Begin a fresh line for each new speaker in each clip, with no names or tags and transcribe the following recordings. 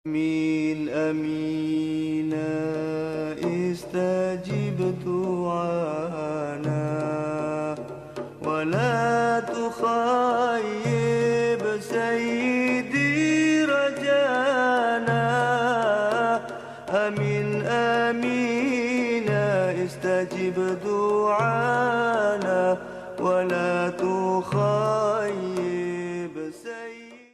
آمين آمين استجب دعانا ولا تخيب سيدي رجانا. آمين آمين استجب دعانا ولا تخيب سيدي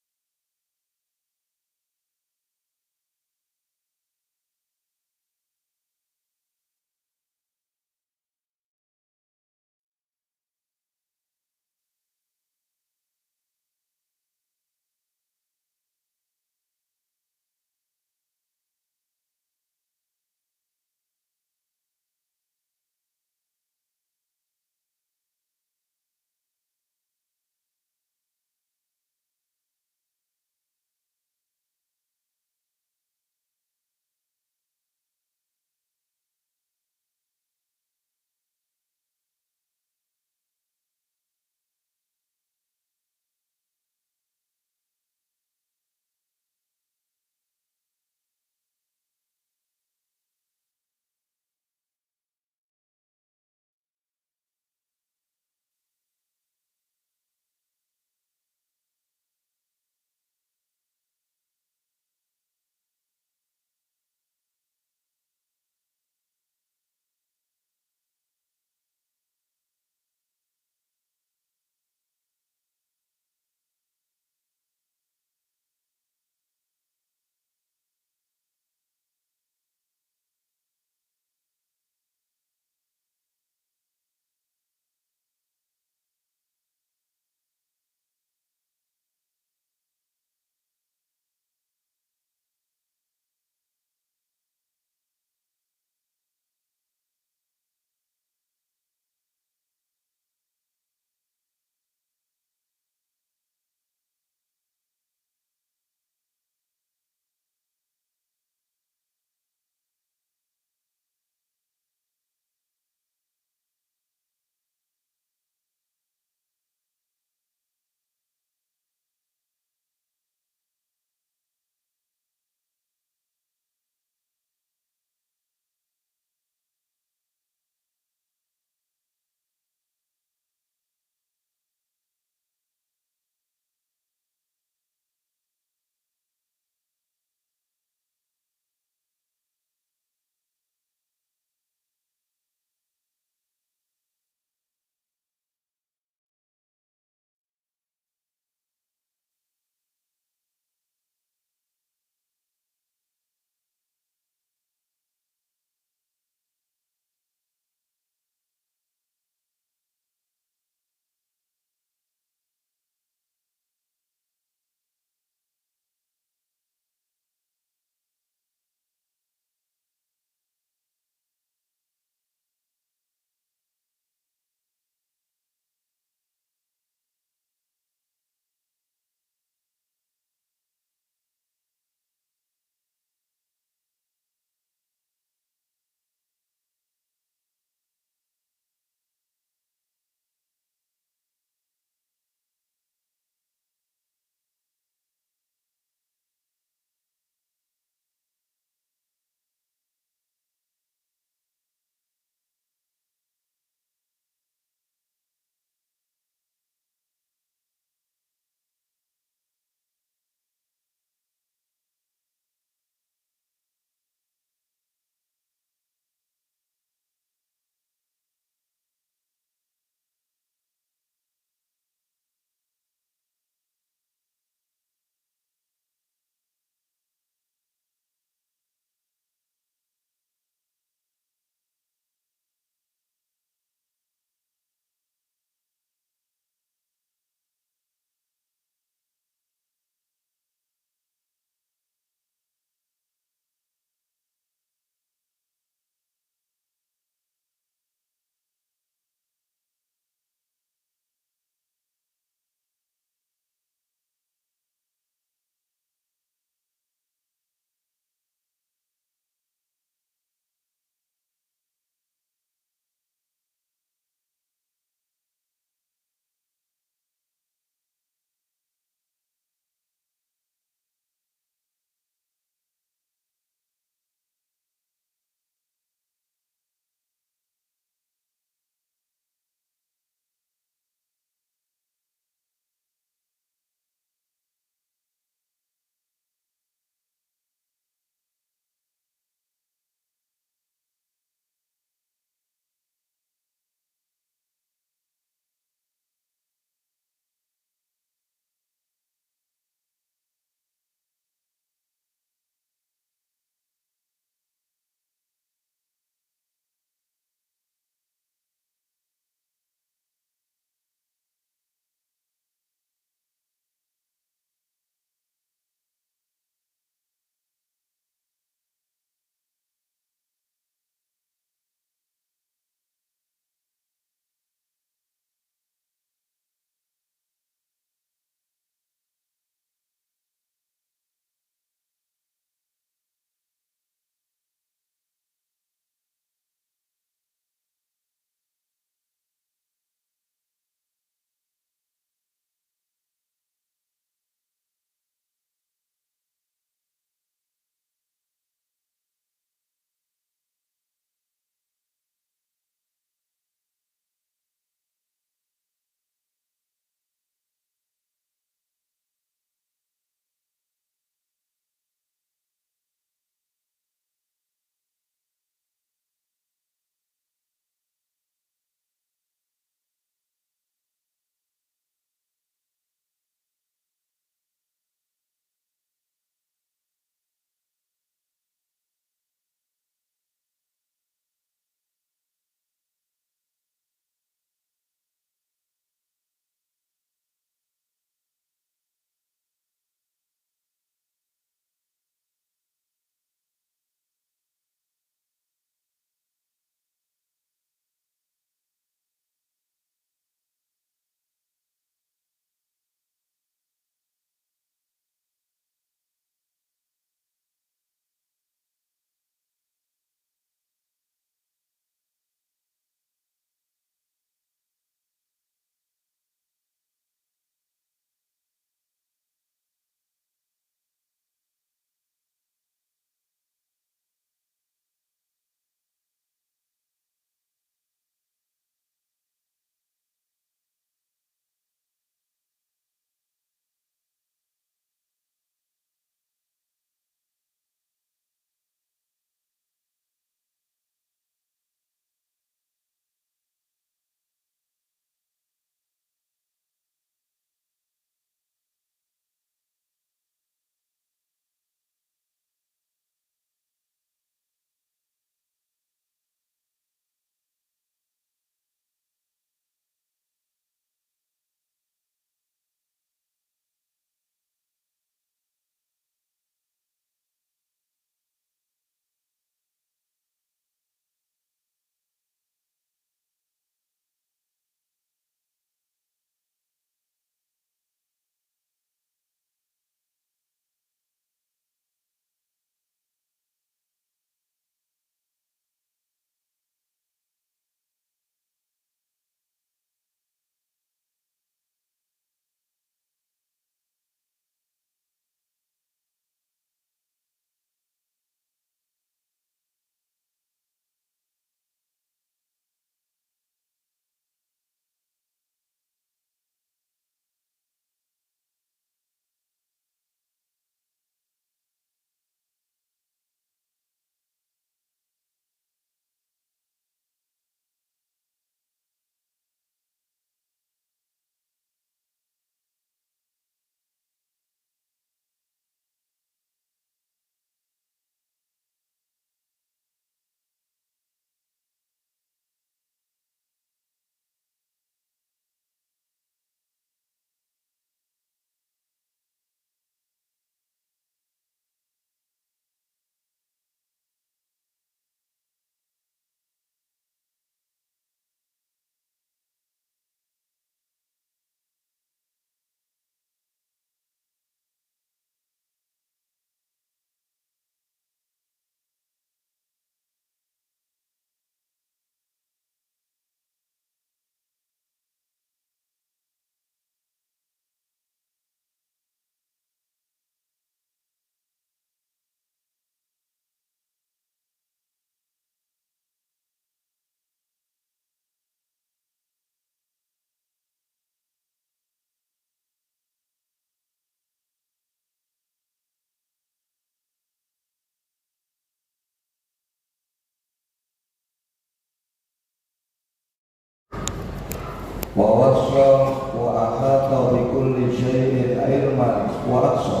ووصى وأحاط بكل شيء علما وأحصى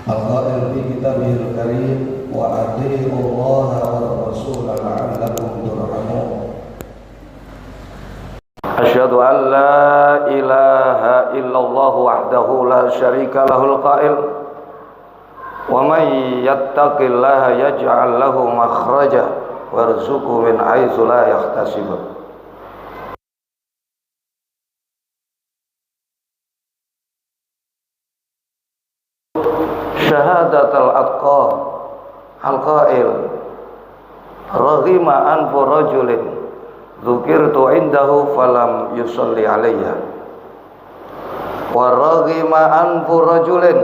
القائل في كتابه الكريم وأطيعوا الله والرسول لعلكم ترحمون
أشهد أن لا إله إلا الله وحده لا شريك له القائل ومن يتق الله يجعل له مخرجا ويرزقه من حيث لا يحتسب syahadatul atqa al-qail raghima anfu rajulin dzukirtu indahu falam yusalli alayya wa raghima anfu rajulin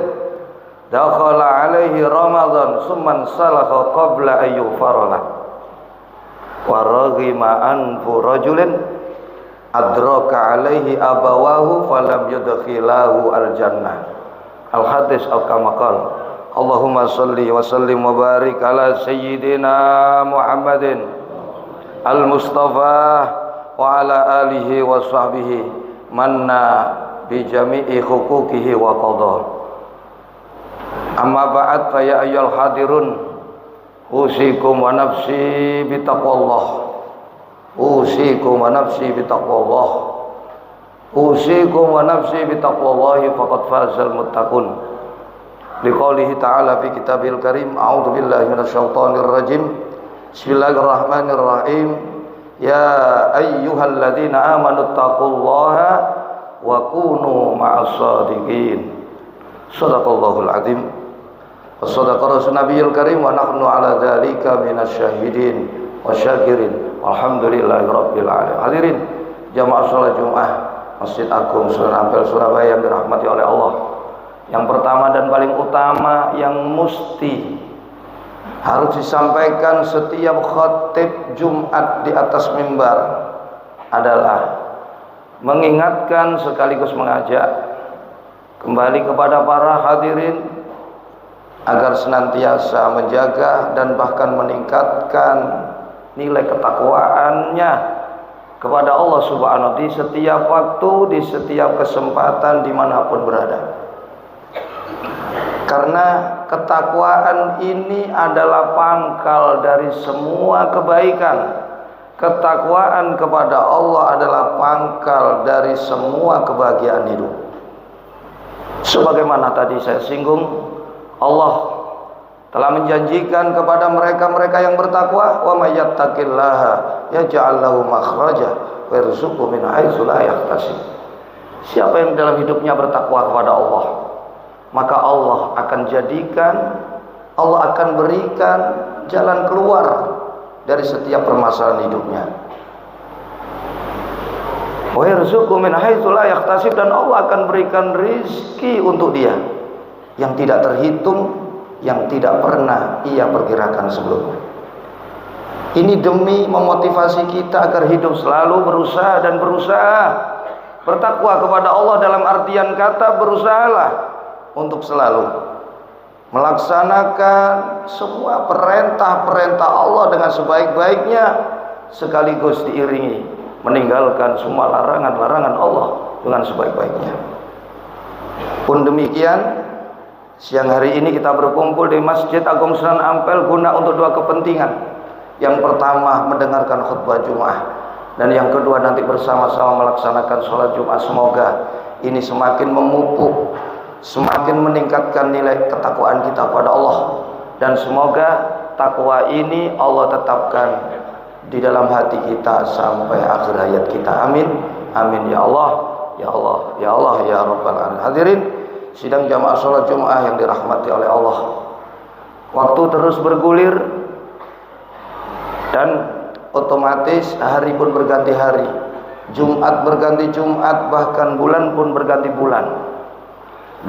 dakhala alayhi ramadan summan salakha qabla an yughfara lah wa raghima anfu rajulin adraka alayhi abawahu falam yudkhilahu al-jannah al-hadis al-kamakal Allahumma salli wa sallim wa barik ala sayyidina Muhammadin al-Mustafa wa ala alihi wa sahbihi manna bi jami'i huquqihi wa qadha amma ba'd fa ya ayyuhal hadirun usikum wa nafsi bi taqwallah usikum wa nafsi bi taqwallah usikum wa nafsi bi taqwallahi faqad fazal muttaqun liqaulihi ta'ala fi kitabil karim a'udzu billahi minasyaitonir rajim bismillahirrahmanirrahim ya ayyuhalladzina amanu taqullaha wa kunu ma'as shadiqin sadaqallahul azim wa sadaqa rasul nabiyil karim wa nahnu ala dzalika minasyahidin wasyakirin walhamdulillahi rabbil alamin hadirin jamaah salat Jumat Masjid Agung Sunan Ampel Surabaya yang dirahmati oleh Allah. Yang pertama dan paling utama yang mesti harus disampaikan setiap khatib Jumat di atas mimbar adalah mengingatkan sekaligus mengajak kembali kepada para hadirin agar senantiasa menjaga dan bahkan meningkatkan nilai ketakwaannya kepada Allah Subhanahu di setiap waktu, di setiap kesempatan dimanapun berada. Karena ketakwaan ini adalah pangkal dari semua kebaikan. Ketakwaan kepada Allah adalah pangkal dari semua kebahagiaan hidup. Sebagaimana tadi saya singgung, Allah telah menjanjikan kepada mereka-mereka yang bertakwa, wa may yattaqillaha yaj'al lahu makhraja wa yarzuqhu min haitsu la yahtasib. Siapa yang dalam hidupnya bertakwa kepada Allah, maka Allah akan jadikan, Allah akan berikan jalan keluar dari setiap permasalahan hidupnya. Wa yarzuqhu min haitsu la yahtasib, dan Allah akan berikan rizki untuk dia yang tidak terhitung, yang tidak pernah ia perkirakan sebelumnya. Ini demi memotivasi kita agar hidup selalu berusaha dan berusaha bertakwa kepada Allah, dalam artian kata berusahalah untuk selalu melaksanakan semua perintah-perintah Allah dengan sebaik-baiknya, sekaligus diiringi meninggalkan semua larangan-larangan Allah dengan sebaik-baiknya. Pun demikian, siang hari ini kita berkumpul di Masjid Agung Sunan Ampel guna untuk dua kepentingan. Yang pertama mendengarkan khutbah Jumat, dan yang kedua nanti bersama-sama melaksanakan sholat Jumat. Semoga ini semakin memupuk, semakin meningkatkan nilai ketakwaan kita pada Allah, dan semoga takwa ini Allah tetapkan di dalam hati kita sampai akhir hayat kita. Amin, amin ya Allah, ya Allah, ya Allah, ya Rabbal alamin. Hadirin sidang jamaah sholat Jumat yang dirahmati oleh Allah, waktu terus bergulir dan otomatis hari pun berganti hari, Jumat berganti Jumat, bahkan bulan pun berganti bulan.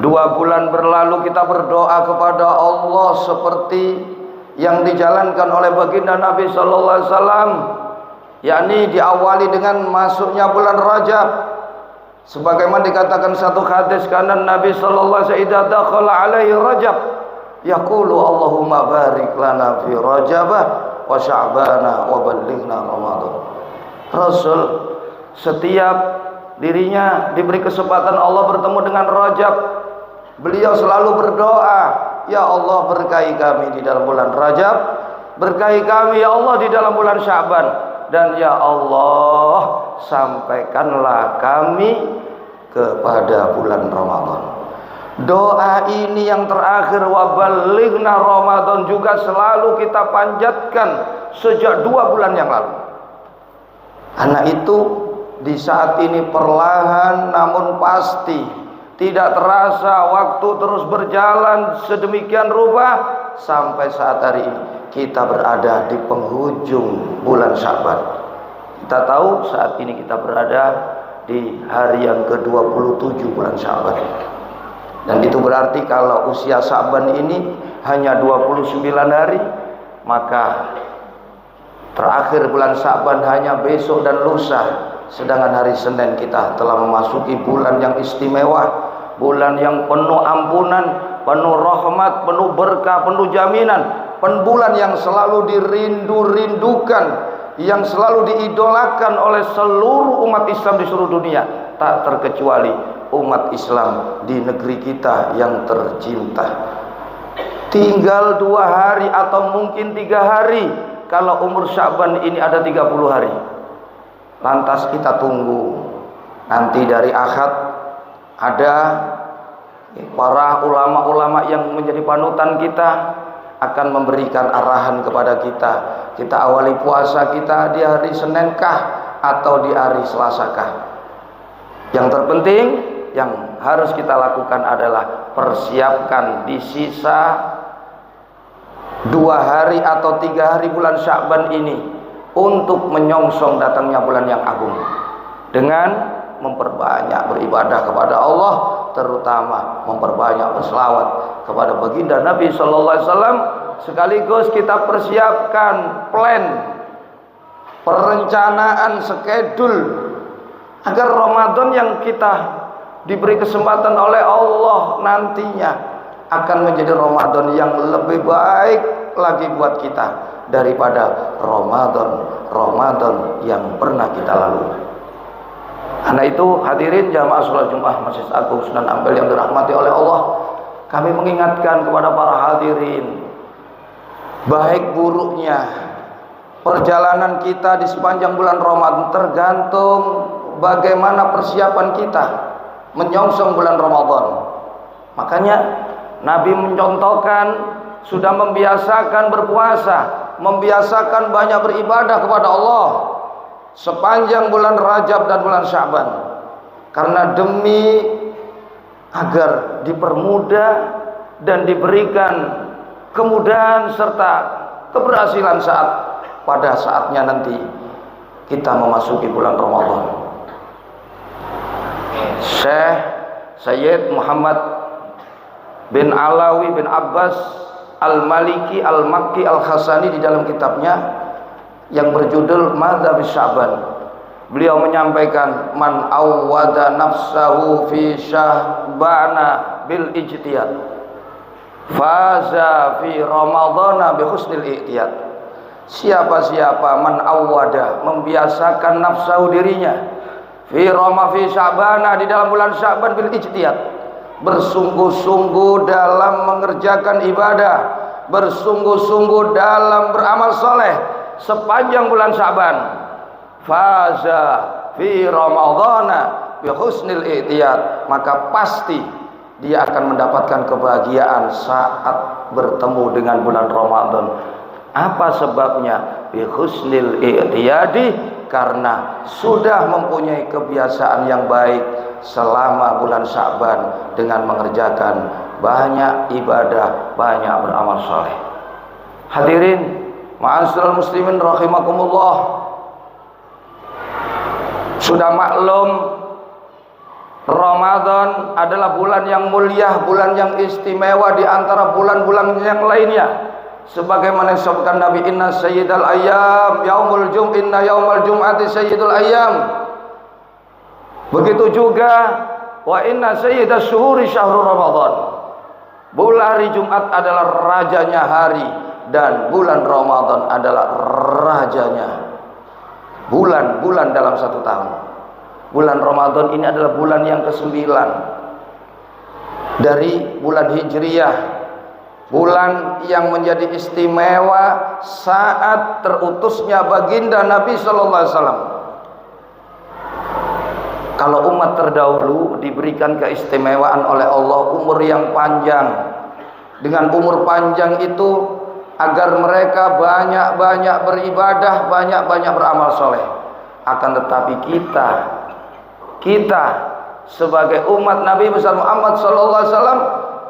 2 bulan berlalu kita berdoa kepada Allah seperti yang dijalankan oleh baginda Nabi sallallahu alaihi wasallam, yakni diawali dengan masuknya bulan Rajab. Sebagaimana dikatakan satu hadis, karena Nabi sallallahu alaihi wasallam idza dakhala alaihi Rajab yaqulu Allahumma barik lana fi Rajab wa Sya'bana wa ballighna Ramadan. Rasul Setiap dirinya diberi kesempatan Allah bertemu dengan Rajab, beliau selalu berdoa, ya Allah berkahi kami di dalam bulan Rajab, berkahi kami ya Allah di dalam bulan Sya'ban, dan ya Allah sampaikanlah kami kepada bulan Ramadan. Doa ini yang terakhir, wa balighna Ramadan, juga selalu kita panjatkan sejak 2 bulan yang lalu. Karena itu di saat ini perlahan namun pasti, tidak terasa waktu terus berjalan sedemikian rupa sampai saat hari ini kita berada di penghujung bulan Sya'ban. Kita tahu saat ini kita berada di hari yang ke-27 bulan Sya'ban. Dan itu berarti kalau usia Sya'ban ini hanya 29 hari, maka terakhir bulan Sya'ban hanya besok dan lusa. Sedangkan hari Senin kita telah memasuki bulan yang istimewa, bulan yang penuh ampunan, penuh rahmat, penuh berkah, penuh jaminan, bulan yang selalu dirindu-rindukan, yang selalu diidolakan oleh seluruh umat Islam di seluruh dunia, tak terkecuali umat Islam di negeri kita yang tercinta. Tinggal 2 hari atau mungkin 3 hari kalau umur Sya'ban ini ada 30 hari. Lantas kita tunggu nanti dari Ahad ada para ulama-ulama yang menjadi panutan kita akan memberikan arahan kepada kita. Kita awali puasa kita di hari Seninkah atau di hari Selasakah? Yang terpenting yang harus kita lakukan adalah persiapkan di sisa 2 hari atau 3 hari bulan Sya'ban ini untuk menyongsong datangnya bulan yang agung dengan memperbanyak beribadah kepada Allah, terutama memperbanyak berselawat kepada baginda Nabi Sallallahu Alaihi Wasallam. Sekaligus kita persiapkan plan, perencanaan, skedul agar Ramadan yang kita diberi kesempatan oleh Allah nantinya akan menjadi Ramadan yang lebih baik lagi buat kita daripada Ramadan yang pernah kita lalui. Karena itu hadirin jamaah sholat Jumat Masjid Agung Sunan Ampel yang dirahmati oleh Allah, kami mengingatkan kepada para hadirin, baik buruknya perjalanan kita di sepanjang bulan Ramadan tergantung bagaimana persiapan kita menyongsong bulan Ramadan. Makanya Nabi mencontohkan, sudah membiasakan berpuasa, membiasakan banyak beribadah kepada Allah sepanjang bulan Rajab dan bulan Sya'ban, karena demi agar dipermudah dan diberikan kemudahan serta keberhasilan pada saatnya nanti kita memasuki bulan Ramadan. Syekh Sayyid Muhammad bin Alawi bin Abbas Al-Maliki Al-Makki Al-Khasani di dalam kitabnya yang berjudul Madzhab Sya'ban, beliau menyampaikan, man awwada nafsahu fi sya'bana bil ijtihad faza fi ramadhana bi husnil ihtiyat. Siapa-siapa man awwada, membiasakan nafsahu dirinya, fi sya'bana, di dalam bulan Sya'ban, bil ijtihad, bersungguh-sungguh dalam mengerjakan ibadah, bersungguh-sungguh dalam beramal soleh sepanjang bulan Sya'ban, faza fi ramadhana bi husnil ihtiyat, maka pasti dia akan mendapatkan kebahagiaan saat bertemu dengan bulan Ramadan. Apa sebabnya? Bi husnil ihtiyadi, karena sudah mempunyai kebiasaan yang baik selama bulan Sya'ban dengan mengerjakan banyak ibadah, banyak beramal soleh. Hadirin ma'asyiral muslimin rahimakumullah, sudah maklum Ramadan adalah bulan yang mulia, bulan yang istimewa di antara bulan-bulan yang lainnya. Sebagaimana disebutkan Nabi, inna sayyidal ayyam yaumul inna yaumal jum'ati sayyidul ayyam. Begitu juga wa inna sayyidash syuhuri syahrul Ramadan. Bulan hari Jumat adalah rajanya hari, dan bulan Ramadan adalah rajanya bulan-bulan dalam 1 tahun. Bulan Ramadan ini adalah bulan yang ke-9 dari bulan Hijriyah, bulan yang menjadi istimewa saat terutusnya baginda Nabi sallallahu alaihi wasallam. Kalau umat terdahulu diberikan keistimewaan oleh Allah umur yang panjang. Dengan umur panjang itu agar mereka banyak-banyak beribadah, banyak-banyak beramal soleh. Akan tetapi kita sebagai umat Nabi besar Muhammad sallallahu alaihi wasallam,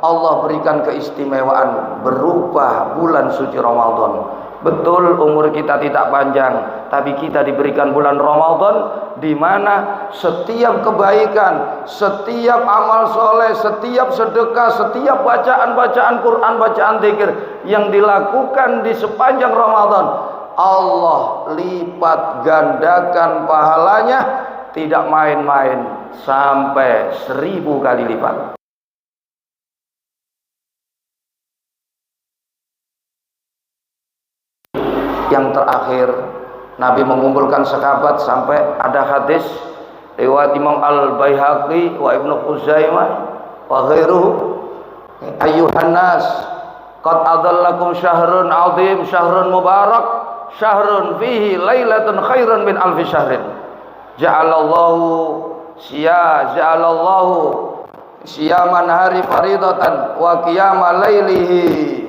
Allah berikan keistimewaan berupa bulan suci Ramadan. Betul umur kita tidak panjang, tapi kita diberikan bulan Ramadan di mana setiap kebaikan, setiap amal soleh, setiap sedekah, setiap bacaan Quran, bacaan zikir yang dilakukan di sepanjang Ramadan, Allah lipat gandakan pahalanya, tidak main-main, sampai 1000 kali lipat. Yang terakhir, Nabi mengumpulkan sahabat sampai ada hadis riwayat Imam Al-Baihaqi wa Ibnu Khuzaimah wa ghairuhu, ayyuhan nas qad adallakum syahrun azim, syahrun mubarak, syahrun fihi lailatun khairun min alfi syahrin, ja'alallahu siyaman hari faridatan wa qiyama lailihi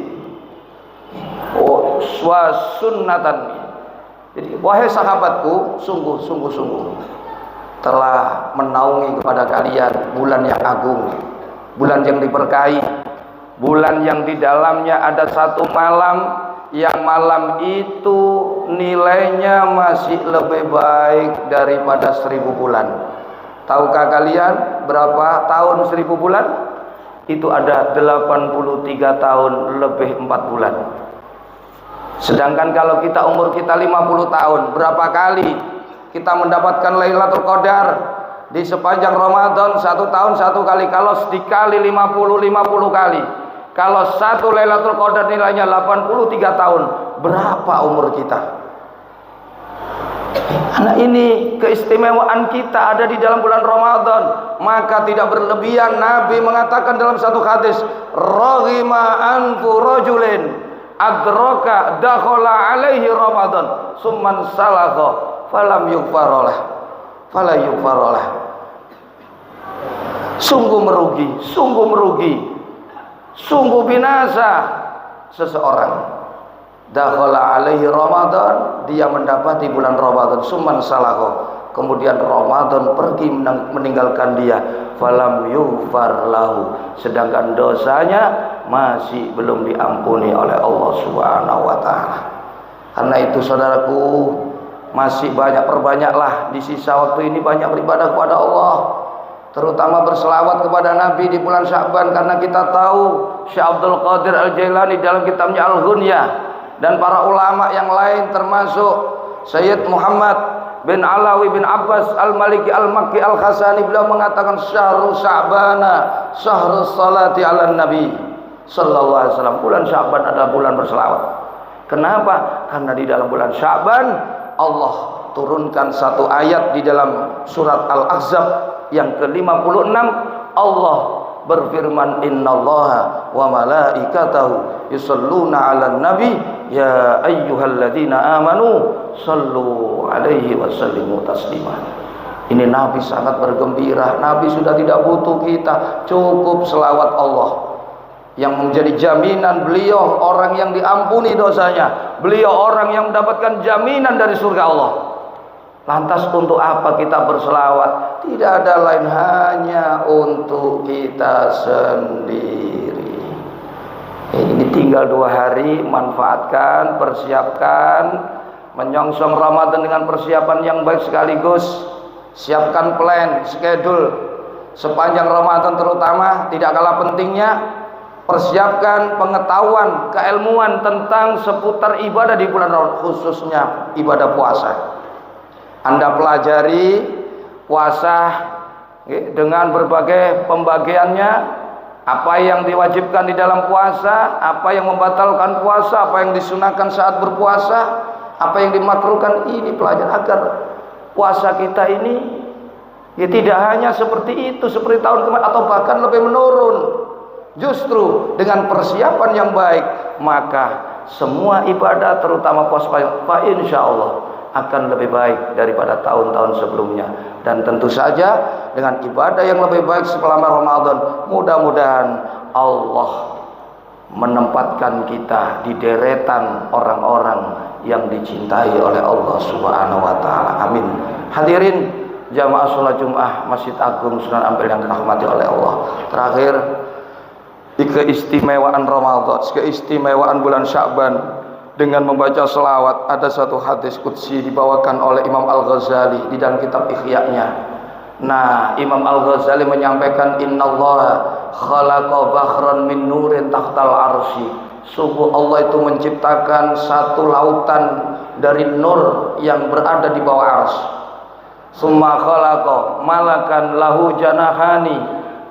wa sunnatan. Jadi wahai sahabatku, sungguh telah menaungi kepada kalian bulan yang agung, bulan yang diberkahi, bulan yang di dalamnya ada satu malam, yang malam itu nilainya masih lebih baik daripada 1000 bulan. Tahukah kalian berapa tahun 1000 bulan? Itu ada 83 tahun lebih 4 bulan. Sedangkan kalau kita umur kita 50 tahun, berapa kali kita mendapatkan Lailatul Qadar? Di sepanjang Ramadan 1 tahun 1 kali. Kalau dikali 50 kali, kalau satu Lailatul Qadar nilainya 83 tahun, berapa umur kita? Karena ini keistimewaan kita ada di dalam bulan Ramadan, maka tidak berlebihan. Nabi mengatakan dalam satu hadis, raghima anfu rajulin adraka dakhala alaihi Ramadan summan salakha falam yughfarolah fala yughfarolah. Sungguh merugi, sungguh binasa seseorang dakhala alaihi Ramadan, dia mendapati bulan Ramadan, summan salakha, kemudian Ramadan pergi meninggalkan dia, falam yughfar lahu, sedangkan dosanya masih belum diampuni oleh Allah Subhanahu wa taala. Karena itu saudaraku, masih perbanyaklah di sisa waktu ini banyak beribadah kepada Allah, terutama berselawat kepada Nabi di bulan Sya'ban. Karena kita tahu Syekh Abdul Qadir Al-Jailani dalam kitabnya Al-Ghunyah dan para ulama yang lain termasuk Sayyid Muhammad bin Alawi bin Abbas Al-Maliki Al-Makki Al-Khasani, beliau mengatakan syahru Sya'bana syahrus salati ala Nabi sallallahu alaihi wasallam. Bulan Sya'ban adalah bulan berselawat. Kenapa? Karena di dalam bulan Sya'ban Allah turunkan satu ayat di dalam surat Al-Ahzab yang ke-56. Allah berfirman, innallaha wa malaikatahu yusalluna 'alan nabi ya ayyuhalladzina amanu sallu alaihi wa sallimu taslima. Ini Nabi sangat bergembira. Nabi sudah tidak butuh kita, cukup selawat Allah yang menjadi jaminan beliau orang yang diampuni dosanya, beliau orang yang mendapatkan jaminan dari surga Allah. Lantas untuk apa kita berselawat? Tidak ada lain, hanya untuk kita sendiri. Ini tinggal 2 hari, manfaatkan, persiapkan, menyongsong Ramadan dengan persiapan yang baik sekaligus. Siapkan plan, schedule sepanjang Ramadan, terutama tidak kalah pentingnya persiapkan pengetahuan, keilmuan tentang seputar ibadah di bulan Ramadan, khususnya ibadah puasa. Anda pelajari puasa dengan berbagai pembagiannya, apa yang diwajibkan di dalam puasa, apa yang membatalkan puasa, apa yang disunahkan saat berpuasa, apa yang dimakruhkan. Ini pelajaran agar puasa kita ini Ya tidak hanya seperti itu, seperti tahun kemarin atau bahkan lebih menurun. Justru dengan persiapan yang baik, maka semua ibadah terutama puasa insya Allah akan lebih baik daripada tahun-tahun sebelumnya. Dan tentu saja dengan ibadah yang lebih baik selama Ramadan, mudah-mudahan Allah menempatkan kita di deretan orang-orang yang dicintai oleh Allah Subhanahu wa taala. Amin. Hadirin jamaah salat Jumat Masjid Agung Sunan Ampel yang dirahmati oleh Allah. Terakhir, keistimewaan Ramadan, keistimewaan bulan Sya'ban dengan membaca selawat. Ada satu hadis qudsi dibawakan oleh Imam Al-Ghazali di dalam kitab Ihya-nya. Nah, Imam Al-Ghazali menyampaikan innallaha khalaqa bahran min nurin tahtal arsy. Sungguh Allah itu menciptakan satu lautan dari nur yang berada di bawah arsy. Summa khalaqa malakan lahu janahani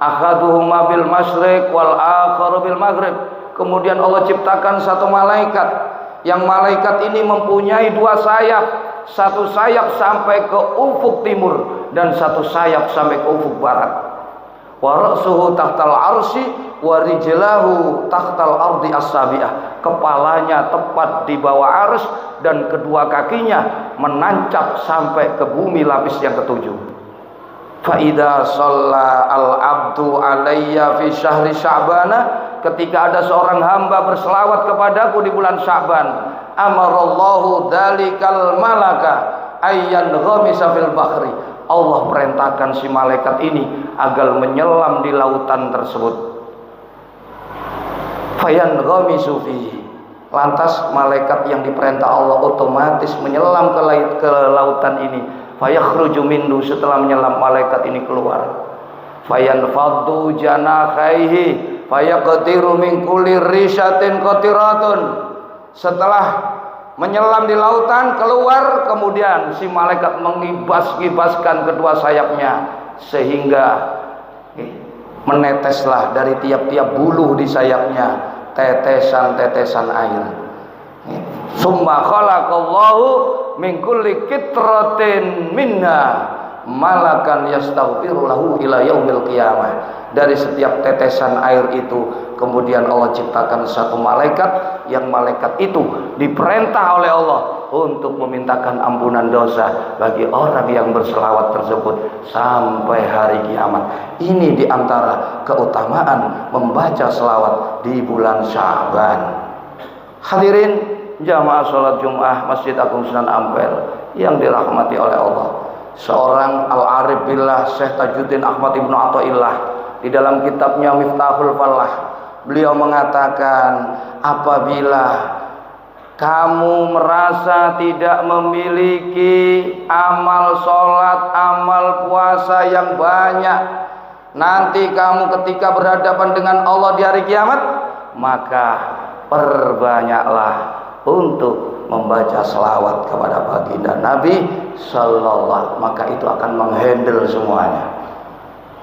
akhaduhuma bil masyriq wal akharu bil maghrib. Kemudian Allah ciptakan satu malaikat, yang malaikat ini mempunyai dua sayap, satu sayap sampai ke ufuk timur dan satu sayap sampai ke ufuk barat. Wa ra'suhu tahtal arsy wa rijlahu tahtal ardi as-sabi'ah. Kepalanya tepat di bawah arsy dan kedua kakinya menancap sampai ke bumi lapis yang ketujuh. Fa idza shalla al-'abdu alayya fi syahri sya'bana, ketika ada seorang hamba berselawat kepadaku di bulan Sya'ban, amarallahu dzalikal malaka ayyan ghamisa fil bahri. Allah perintahkan si malaikat ini agar menyelam di lautan tersebut. Fayan ghamisu fihi. Lantas malaikat yang diperintah Allah otomatis menyelam ke lautan ini. Fayakhruju minhu, setelah menyelam malaikat ini keluar. Fayanfaddu janakhaihi fayaqtiru min kulli rishatin qatiratun. Setelah menyelam di lautan keluar, kemudian si malaikat mengibas-ibaskan kedua sayapnya sehingga meneteslah dari tiap-tiap bulu di sayapnya tetesan-tetesan air. Summa khalaqallahu min kulli kitratin minna malakan yastaghfiru lahu ila yaumil qiyamah. Dari setiap tetesan air itu kemudian Allah ciptakan satu malaikat, yang malaikat itu diperintah oleh Allah untuk memintakan ampunan dosa bagi orang yang berselawat tersebut sampai hari kiamat. Ini diantara keutamaan membaca selawat di bulan Sya'ban. Hadirin jamaah salat Jumat Masjid Agung Sunan Ampel yang dirahmati oleh Allah. Seorang al-arif billah Syekh Tajuddin Ahmad Ibnu Athaillah di dalam kitabnya Miftahul Falah, beliau mengatakan, apabila kamu merasa tidak memiliki amal sholat, amal puasa yang banyak, nanti kamu ketika berhadapan dengan Allah di hari kiamat, maka perbanyaklah untuk membaca selawat kepada baginda Nabi Sallallahu, maka itu akan menghandle semuanya.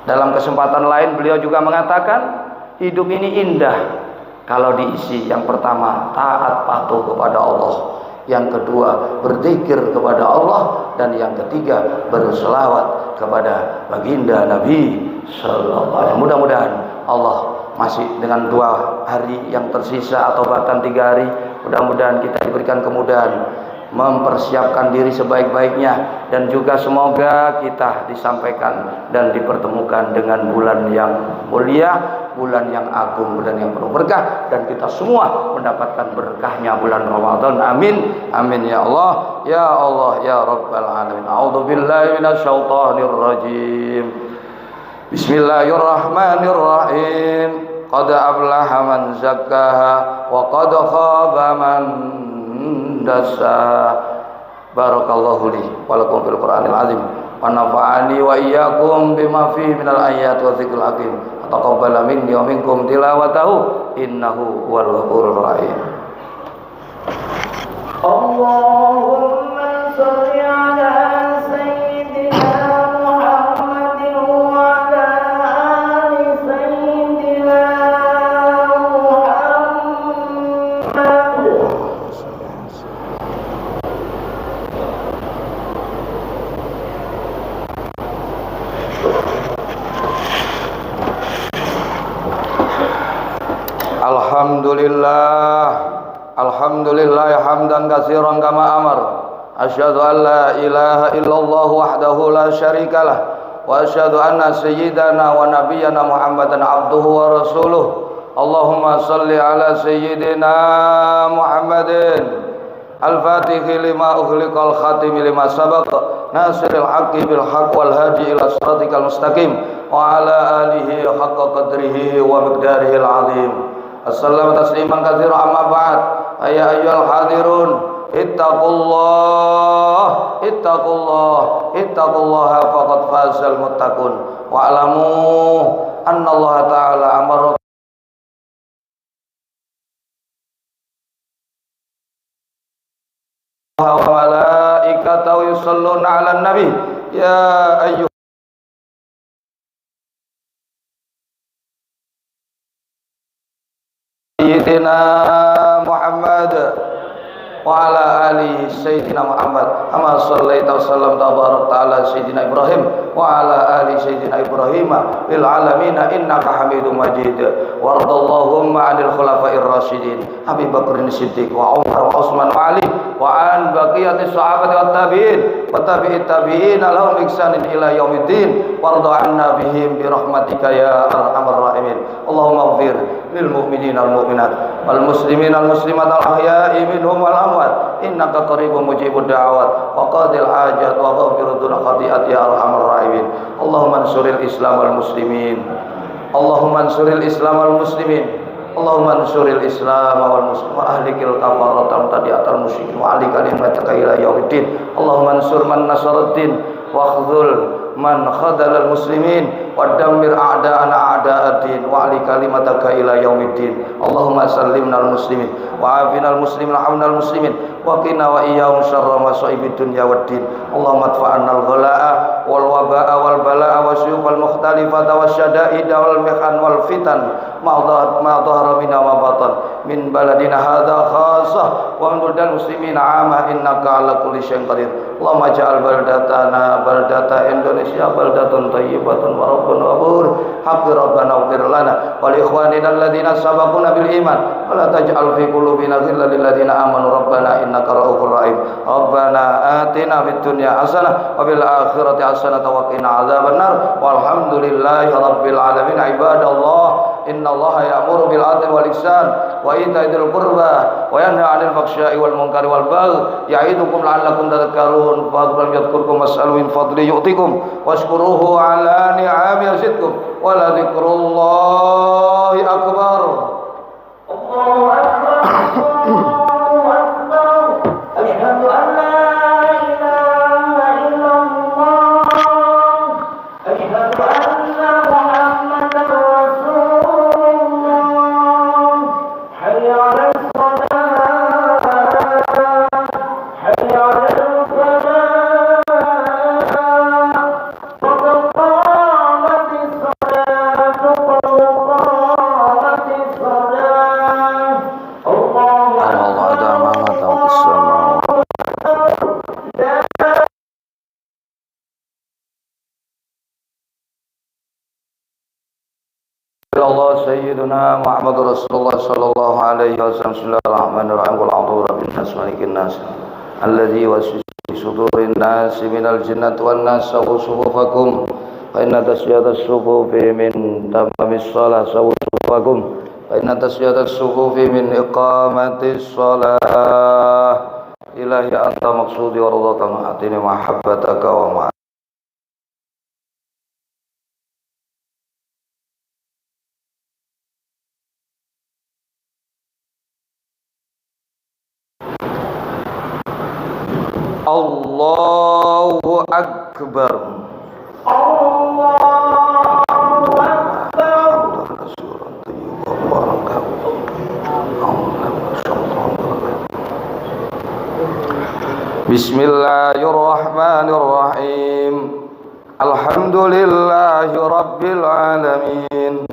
Dalam kesempatan lain beliau juga mengatakan, hidup ini indah kalau diisi, yang pertama taat patuh kepada Allah, yang kedua berzikir kepada Allah, dan yang ketiga berselawat kepada baginda Nabi Sallallahu Alaihi Wasallam. Mudah-mudahan Allah masih dengan 2 hari yang tersisa atau bahkan 3 hari, mudah-mudahan kita diberikan kemudahan mempersiapkan diri sebaik-baiknya, dan juga semoga kita disampaikan dan dipertemukan dengan bulan yang mulia, bulan yang agung, bulan yang penuh berkah, dan kita semua mendapatkan berkahnya bulan Ramadan. Amin, amin ya Allah, ya Allah, ya Rabbal Alamin. A'udzubillahi minasyaitonir rajim. Bismillahirrahmanirrahim. Qad aflaha man zakkaha wa qad khaba man dassaha. Barakallahu li wa lakum fil Qur'anil azim wa nafa'ani wa iyyakum bima fihi minal ayati wa dzikril hakim. Taqabbal minni wa minkum tilawatahu innahu huwal ghafurur rahim. Allahumma shalli ala sayyidina Muhammadin wa ala ali sayyidina Muhammad. Alhamdulillah hamdan katsiran kama amar. Asyhadu an la ilaha illallah wahdahu la syarikalah wa asyhadu anna sayyidana wa nabiyyana Muhammadan abduhu wa rasuluh. Allahumma salli ala sayyidina Muhammadin al-fatihi lima ughliqal khatimi lima sabaq nasiril haqqi bil haqq wal hadi ila siratikal mustaqim wa ala alihi haqqa qadrihi wa miqdarihil azim. Assalamu tasliman katsira amma ba'd. Ya ayyuhal hadirun ittaqullaha faqad fazal muttaqun wa alamu anna Allah ta'ala amara wa malaikatahu yusholluna 'alan nabi ya sayyidina Muhammad wa ala ali sayyidina Muhammad amma sallaita wa sallamta barak ta'ala sayyidina Ibrahim wa ala ali sayyidina Ibrahim bil alamin innaka Hamidum Majid. Wardallahumma 'anil khulafa'ir rasyidin Abi Bakr Siddiq wa Umar wa Utsman wa Ali wa an baqiyatis sahabati wat tabi'in wa tabi'it tabi'in lahum ihsanin ila yaumiddin warda 'anna bihim bi rahmatika ya arhamar rahimin. Allahumma ighfir lil mu'minina wal mu'minat wal muslimina wal muslimat al ahya'i minhum wal amwat innaka qaribun mujibud da'awat wa qadil hajat wa ghafirud dzunub khati'at ya arhamar rahimin. Allahumma ansuril islam wal muslimin Allahumma ansuril islam wal muslimin Allahumma ansuril islam wal muslimin wa ahlikil kafaratan tadiatal musyrikin wa ahli kalimataka ila yaumiddin. Allahumma ansur man nasaraddin wa khudhul man khadalal muslimin wa dammir a'da'ana a'da'ad-din wa ali kalimataka ila yaumiddin. Allahumma sallimna al muslimin wa afina al muslimin wa hamna al muslimin wa qina wa iyyahum syarra masaibid dunya waddin. Allahumma adfa'anna al ghalaa wal waba'a wal balaa wa syuqal mukhtalifata wasyada'ida wal mihan wal fitan ma dhahara minha wa batan min baladina hadza khassah wa min buldal muslimin 'amma innaka 'ala kulli syai'in qadir. Allahumma ja'al baldatana baldata Indonesia baldatun thayyibatun wa rabbun ghafur. Haqqi rabbana ighfir lana wa li ikhwanina alladhina sabaquna bil iman wa la taj'al fi qulubina ghillan lil ladzina amanu rabbana innaka ra'ufur rahim. Rabbana atina fid dunya hasanah wa fil akhirati hasanah wa qina adzabannar. Walhamdulillahi rabbil alamin. Ibadallah innallaha ya'muru bil 'adli wal ihsan wa ita'i dzil qurba wa yanha 'anil faxsya'i wal munkari wal baghi ya'idukum la'allakum tadhakkarun. Fadlan yadhkurkum was'alu min fadli yu'tikum washkuruhu 'ala ni'ami yazidkum wa la dzikrullahi akbar. Allahu akbar. Allahu akbar. Asyhadu an la ilaha illallah. Asyhadu anna Muhammadar Rasulullah. Hayya 'alas salat. Hayya 'alal falah. Allah sayyiduna Muhammad Rasulullah sallallahu alaihi wasallam. Bismillahirrahmanirrahim. Qul a'udzu birabbin nas malikin nas alladzi yuwaswisu fi sudurin nas minal jinnati wan nas sawsufakum fa inna tasyadas sufufi min tamamis shalah sawsufakum fa inna tasyadas sufufi min iqamatis shalah. Ilahi anta maqsudi wa ridhaka ma'atini mahabbataka wa ma Allahu Akbar. Allahu Akbar. Bismillahirrahmanirrahim. Alhamdulillahi rabbil alamin.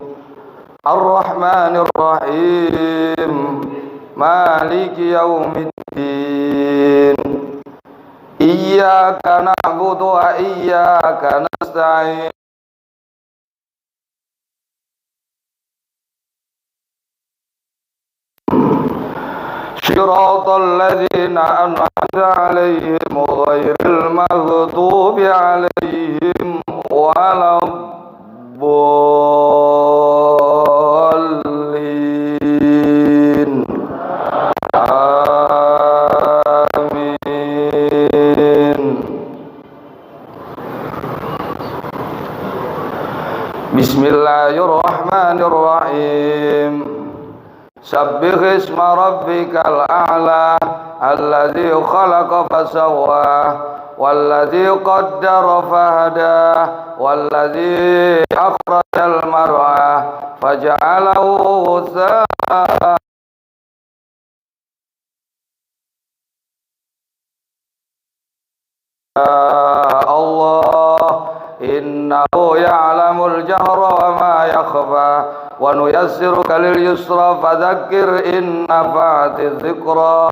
Ar-Rahmanir Rahim. Maliki yaumiddin. Iyyaka na'budu wa iyyaka nasta'in. صراط الذين أنعمت عليهم غير المغضوب عليهم ولا الضالين آمين. بسم الله الرحمن الرحيم. سبح اسم ربك الأعلى الذي خلق فسوى والذي قدر فهدى والذي أخرج المرعى فجعله غثاء الله إنه يعلم الجهر وما يخفى ونيسرك لليسرى فذكر إن نفعت الذكرى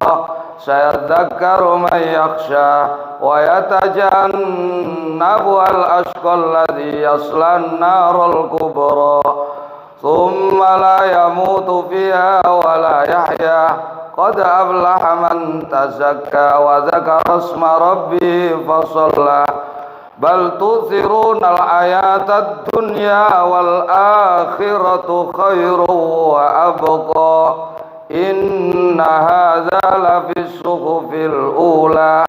سيذكر من يخشى ويتجنبها الأشقى الذي يصلى النار الكبرى ثم لا يموت فيها ولا يحيا قد أفلح من تزكى وذكر اسم ربه فصلى بل تؤثرون الحياة الدنيا والآخرة خير وأبقى إن هذا لفي الصحف الأولى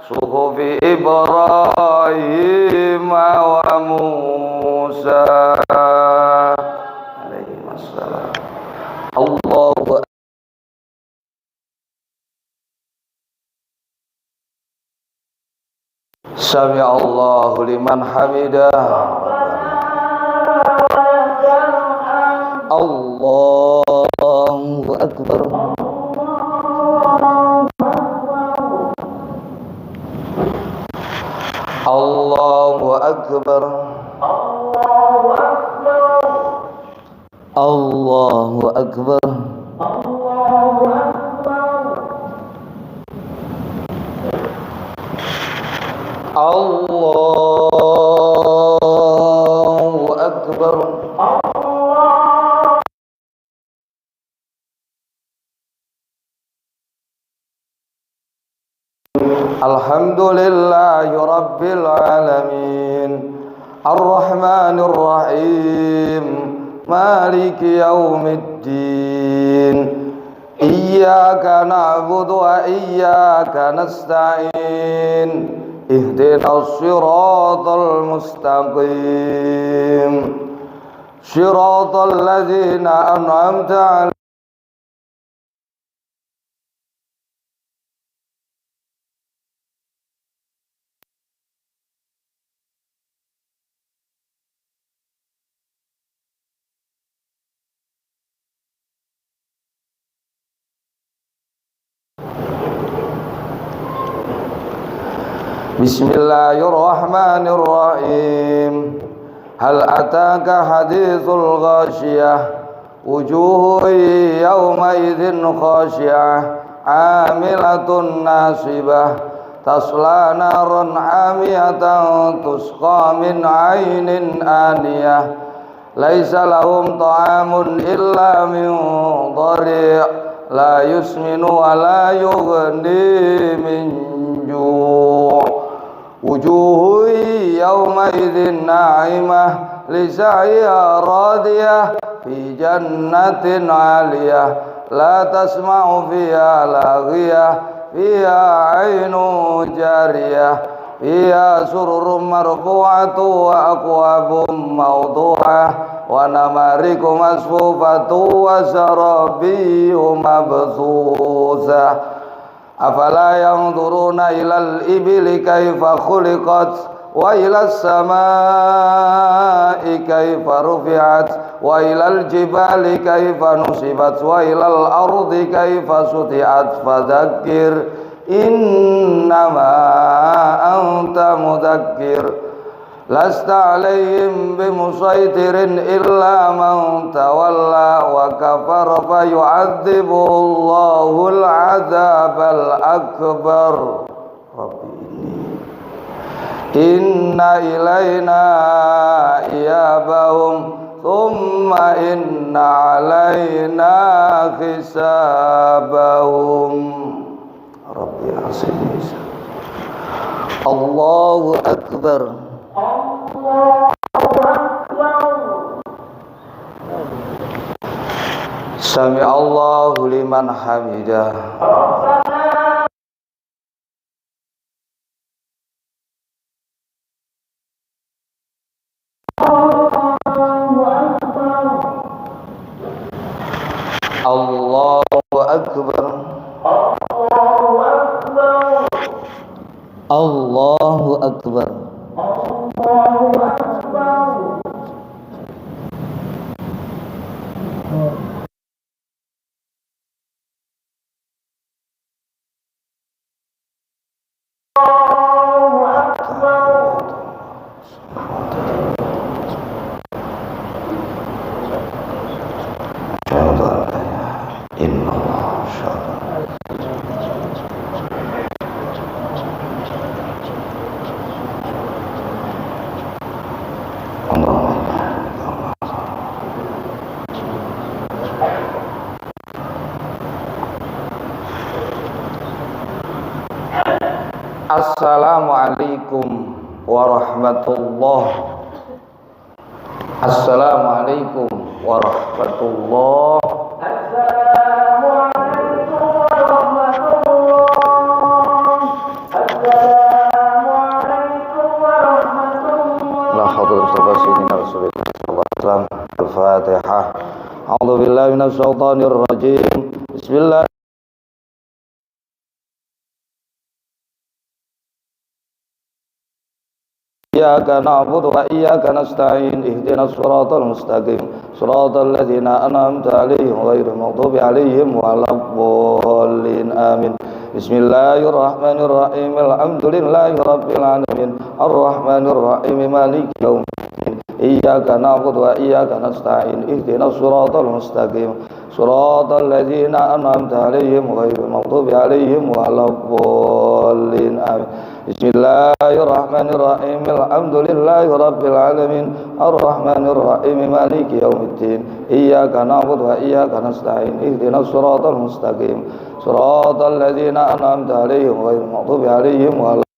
صحف إبراهيم وموسى عليهما السلام. الله Sami Allahu liman hamidah. Allahu akbar. Allahu akbar. Allahu akbar. Allahu akbar. Alhamdulillahi rabbil alamin arrahmanir rahim maliki yaumiddin iyyaka na'budu wa iyyaka nasta'in ihdinas siratal mustaqim siratal ladzina an'amta 'alaihim. Bismillahirrahmanirrahim. Hal ataka hadithul ghashiyah wujuhun yawma idzin khashiyah amilatun nasibah tasla naran hamiyatan tusqa min 'ainin aniyah laisa lahum ta'amun illa min dhari' la yusminu wa la yughni min ju' wujuhu yawma idzin na'imah li sa'iha radiyah fi jannatin 'aliyah la tasma'u fiha laghiyah fiha 'ainun jariyah fiha sururun marfu'atun wa akwabun mawdu'ah wa namariku masfufatun wa sarabiyyun mabthusah. Afala yanzuruna ilal ibili kaifa khuliqat wa ilas samai kaifa rufi'at wa ilal jibali kaifa nusibat wa ilal ardi kaifa suti'at fadzakkir innama anta mudzakkir lasta alaihim bimusaytirin illa man tawalla wa kafara fa yu'adzibuhu Allahul adzabal akbar. Rabbi inna ilaina iyabahum ثم إن علينا حسابهم ربي أعصني الله أكبر سمع الله لمن حمده الله أكبر الله أكبر Assalamualaikum warahmatullahi Assalamualaikum warahmatullahi La haula wala quwwata illa billah. Al-Fatihah. A'udzu billahi minasy syaithanir rajim. Bismillah. Iyyaka na'budu wa iyyaka nasta'in ihdinas siratal mustaqim siratal ladzina an'amta 'alaihim ghairil maghdubi 'alaihim waladdallin amin. Bismillahirrahmanirrahim. Alhamdulillahi rabbil alamin arrahmanir rahim maliki yaumiddin. Iyyaka na'budu wa iyyaka nasta'in ihdinas siratal mustaqim siratal ladzina an'amta 'alaihim ghairil maghdubi 'alaihim waladdallin amin. Bismillahirrahmanirrahim. Alhamdulillahi rabbil alamin arrahmanir rahim maliki yaumiddin. Iyyaka na'budu wa iyyaka nasta'in ihdinas siratal mustaqim siratal ladzina an'amta 'alaihim ghairil maghdubi 'alaihim waladdallin.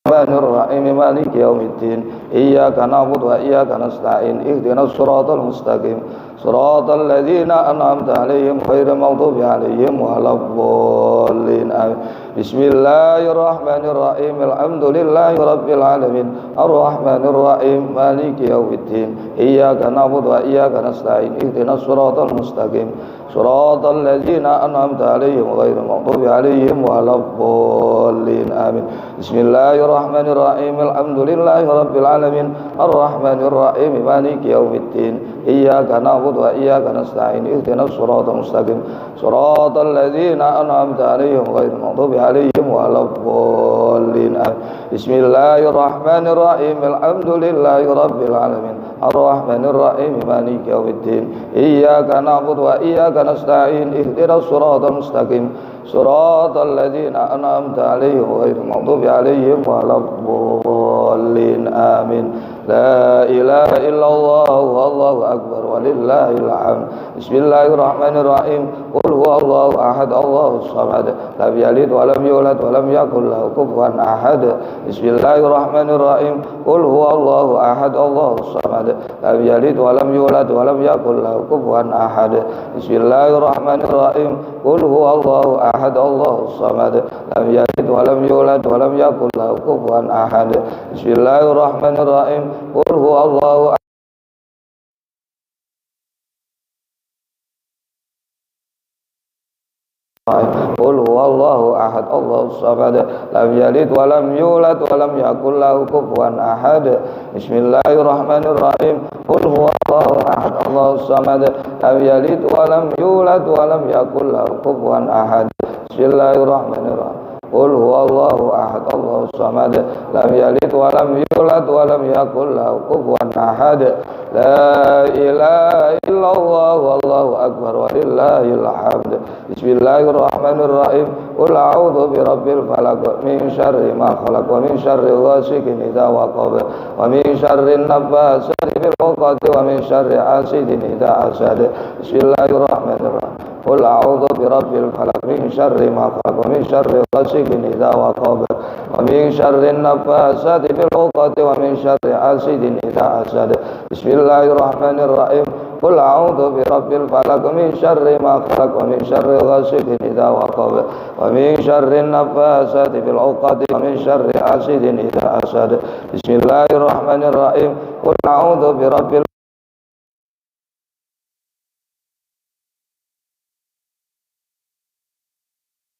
Bismillahirrahmanirrahim maliki yaumiddin. Iyyaka na'budu wa iyyaka nasta'in ihdinas siratal mustaqim siratal ladzina an'amta 'alaihim ghairil maghdubi 'alaihim waladdallin amin. Bismillahirrahmanirrahim. Alhamdulillahi rabbil alamin arrahmanir rahim maliki yaumiddin. Iyyaka na'budu wa iyyaka nasta'in ihdinas siratal mustaqim siratal ladzina an'amta 'alaihim ghairil maghdubi 'alaihim waladdallin amin. Bismillahirrahmanirrahim. Alhamdulillahi rabbil alamin arrahmanir rahim maliki yaumiddin. Iyyaka na'budu wa iyyaka nasta'in ihdinas siratal mustaqim siratal ladzina an'amta 'alaihim ghairil maghdubi 'alaihim waladdallin amin. Bismillahirrahmanirrahim. Alhamdulillahi rabbil alamin arrahmanir rahim maliki yaumiddin. Iyyaka na'budu wa iyyaka nasta'in ihdinas siratal mustaqim siratal ladzina an'amta 'alaihim ghairil maghdubi 'alaihim waladdallin amin. La ilaha illallah wallahu akbar walillahil hamd. Bismillahirrahmanirrahim. Qul huwallahu ahad Allahus samad lam yalid wa lam yulad wa lam yakul lahu kufuwan ahad. Bismillahirrahmanirrahim. Qul huwallahu ahad Allahus samad lam yalid wa lam yulad wa lam yakul lahu kufuwan ahad. Bismillahirrahmanirrahim. Qul huwallahu ahad Allahus samad lam yalid wa lam yulad wa lam yakul lahu kufuwan ahad. Bismillahirrahmanirrahim. Qul huwallahu Qul huwallahu ahad Allahus samad lam yalid wa lam yulad wa lam yakul lahu kufuwan ahad. Bismillahirrahmanirrahim. Qul huwallahu ahad Allahus samad lam yalid wa lam yulad wa lam yakul lahu kufuwan ahad. Bismillahirrahmanirrahim. Qul huwallahu ahad Allahus samad lam yalid wa lam yulad wa lam yakul lahu kufuwan ahad. La ilaha illallah wallahu akbar walillahil hamd. Bismillahirrahmanirrahim. Qul a'udzu birabbil falaq min syarri ma khalaq wa min syarri ghasiqin idza waqab wa min syarri naffasati fil 'uqad wa min syarri hasidin idza hasad. Bismillahirrahmanirrahim. Qul a'udzu birabbil falaq min syarri ma khalaq wa min syarri ghasiqin idza waqab wa min syarri naffasati fil 'uqad wa min syarri hasidin idza hasad. Bismillahirrahmanirrahim. Qul a'udzu birabbil falaq min syarri ma khalaq wa min syarri ghasiqin idza waqab wa min syarri naffasati fil 'uqad wa min syarri hasidin idza hasad. Bismillahirrahmanirrahim. Qul a'udzu birabbil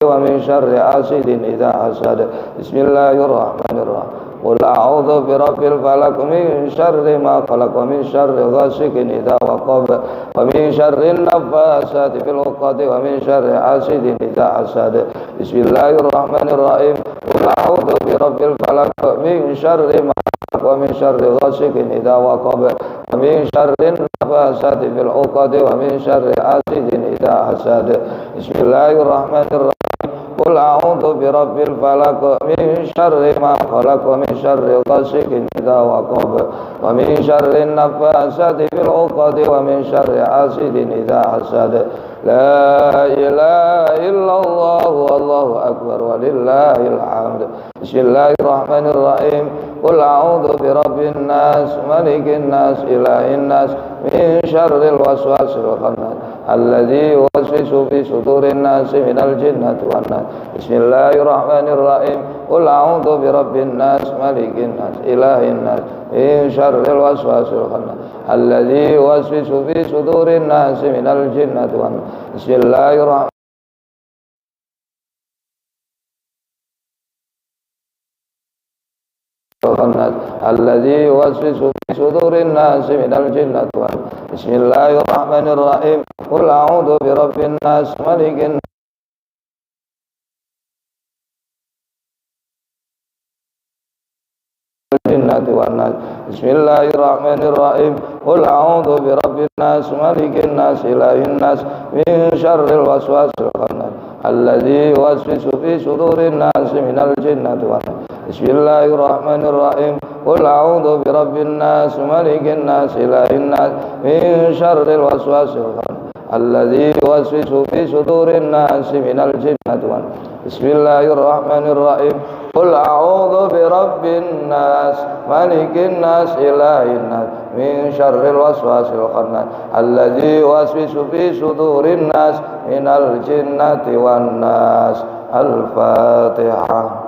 wa min syarri hasidin idza hasad. Bismillahirrahmanirrahim. Qul a'udzu birabbil falaq min syarri ma khalaq wa min syarri ghasiqin idza waqab wa min syarri naffasati fil 'uqad wa min syarri hasidin idza hasad. Bismillahirrahmanirrahim. Qul a'udzu birabbil falaq min syarri ma khalaq wa min syarri ghasiqin idza waqab wa min syarri naffasati fil 'uqad wa min syarri hasidin idza hasad. Bismillahirrahmanirrahim. Qul a'udzu birabbil falaq min syarri ma khalaq wa min syarri ghasiqin idza waqab wa min syarri naffasati fil 'uqad wa min syarri hasidin idza hasad. La ilaha illallah wallahu akbar walillahil hamd. Bismillahirrahmanirrahim. Qul a'udzu birabbin nas malikin nas ilahin nas min syarril waswasil khannas alladzi yuwaswisu fi sudurin nas minal jinnati wan nas. Bismillahirrahmanirrahim. Qul a'udzu birabbin nas malikin nas ilahin nas min syarril waswasil khannas alladzi yuwaswisu fi sudurin nas minal jinnati wan nas. Bismillahirrahmanirrahim. Alladzi yuwaswisu fi sudurin nas minal jinnati wan nas. Bismillahirrahmanirrahim. Qul a'udzu birabbin nas malikin jinnati wan nas. Bismillahirrahmanirrahim. Qul a'udzu birabbin nas malikin nas ilahin nas min syarril waswasil khannas alladzi yuwaswisu fi sudurin nas minal jinnati wan nas. Bismillahirrahmanirrahim. Qul a'udzu birabbin nas malikin nas ilahin nas min syarril waswasil khannas alladzi yuwaswisu fi sudurin nas minal jinnati wan nas. Bismillahirrahmanirrahim. Qul a'udzu birabbin nas malikin nas ilahin nas min syarril waswasil khannas alladzi yuwaswisu fi sudurin nas minal jinnati wan nas. Al-Fatihah.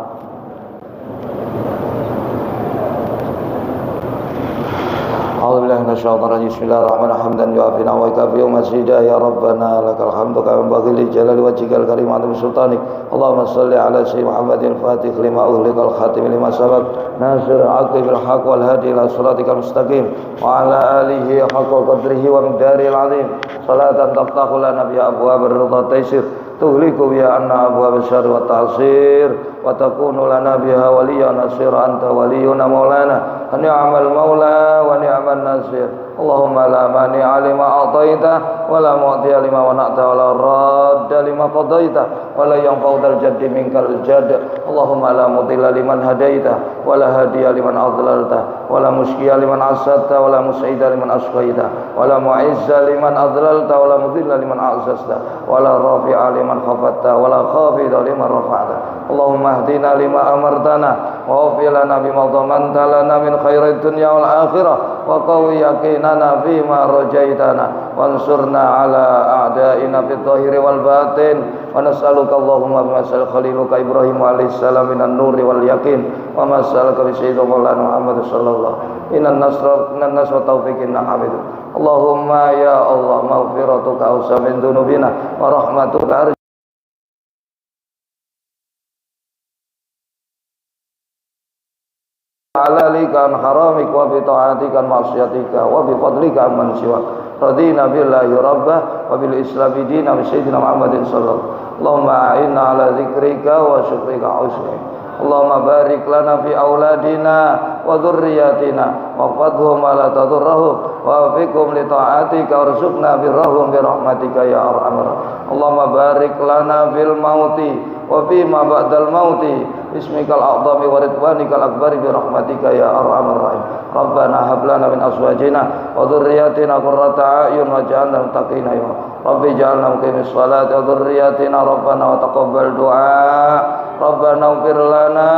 A'udzubillahi minasyaitonir rajim. Bismillahirrahmanirrahim. Hamdan yu'afina wa yukafi masjidah ya rabbana lakal hamdu kama yanbaghi li jalali wajhikal karim wa 'azimi sultanik. Allahumma shalli ala sayyidina Muhammadin fatih lima ughliqal khatim lima sabaq nasir al-haqqi bil haqq wal hadi ila siratikal mustaqim wa ala alihi haqqa qadrihi wa miqdaril 'azim. Salatan taftahu lana bi abwaabir ridha taysir tughliqu bi anna abwaab syarr wa ta'sir wa takunu lana biha waliyan nasir anta waliyuna maulana ni'mal maula wa ni'man nasir. Allahumma la mani'a lima a'taita wa la mu'tiya lima mana'ta wa la radda lima qadaita wa la yanfa'u dzal jaddi minkal jadd. Allahumma la mudilla liman hadaita wa la hadiya liman adlalta wa la mushqiya liman asadta wa la mus'ida liman asqaita wa la mu'izza liman adlalta wa la mudilla liman a'zazta wa la rafi'a liman khafatta wa la khafida liman rafa'ta. Allahumma hdina lima amartana wa waffi lana bima dhamanta lana min khairid dunya wal akhirah wa qawi yaqinana fima rajaitana wansurna ala a'daina fid dhahiri wal batin wa nas'aluka Allahumma bima sal khaliluka Ibrahim alaihi salam minan nuri wal yaqin wa mas'aluka bi sayyidina Maulana Muhammad sallallahu innan nasra taufiqin hamid. Allahumma ya Allah maghfiratuka awsa min dunubina wa rahmatuka halalika an haramik wa bi ta'atika ma'siyatika wa bi fadlika amman siwa radina billahi rabba wa bil islam dina bi sayyidina Muhammadin sallallahu. Allahumma a'inna ala dzikrika wa syukrika husni Allahumma barik lana fi auladina wa dzurriyyatina waqfadhum wa la tadurrahum wa fiqhum li ta'atika warzuqna birrahum bi rahmatika ya arhamar. Allahumma barik lana fil mauti wa fi ma ba'dal mauti bismikal a'zami wa ridwanikal akbari bi rahmatika ya arhamar rahim. Rabbana hab lana min azwajina wa dhurriyyatina qurrata a'yun waj'alna muttaqina imama. Rabbi ij'alna muqimis salati wa dhurriyyatina rabbana wa taqabbal du'a. Rabbana ighfir lana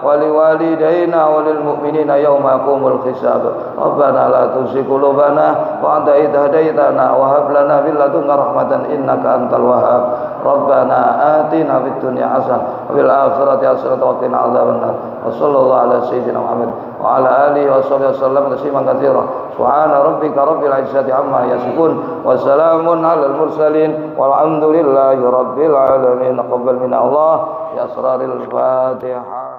wa liwalidayna wa lil mu'minina yawma yaqumul hisab. Rabbana la tuzigh qulubana wa anta idh hadaitana wa hab lana min ladunka rahmatan innaka antal wahhab. Rabbana atina fid dunya hasanah wa fil akhirati hasanah wa qina adzabannar. Wa sallallahu ala sayyidina Muhammad wa ala alihi wa sahbihi wasallam tasliman katsira. Subhana rabbika rabbil izzati amma yasifun wa salamun alal mursalin walhamdulillahi rabbil alamin. Taqabbal minna Allah ya asraril Fatihah.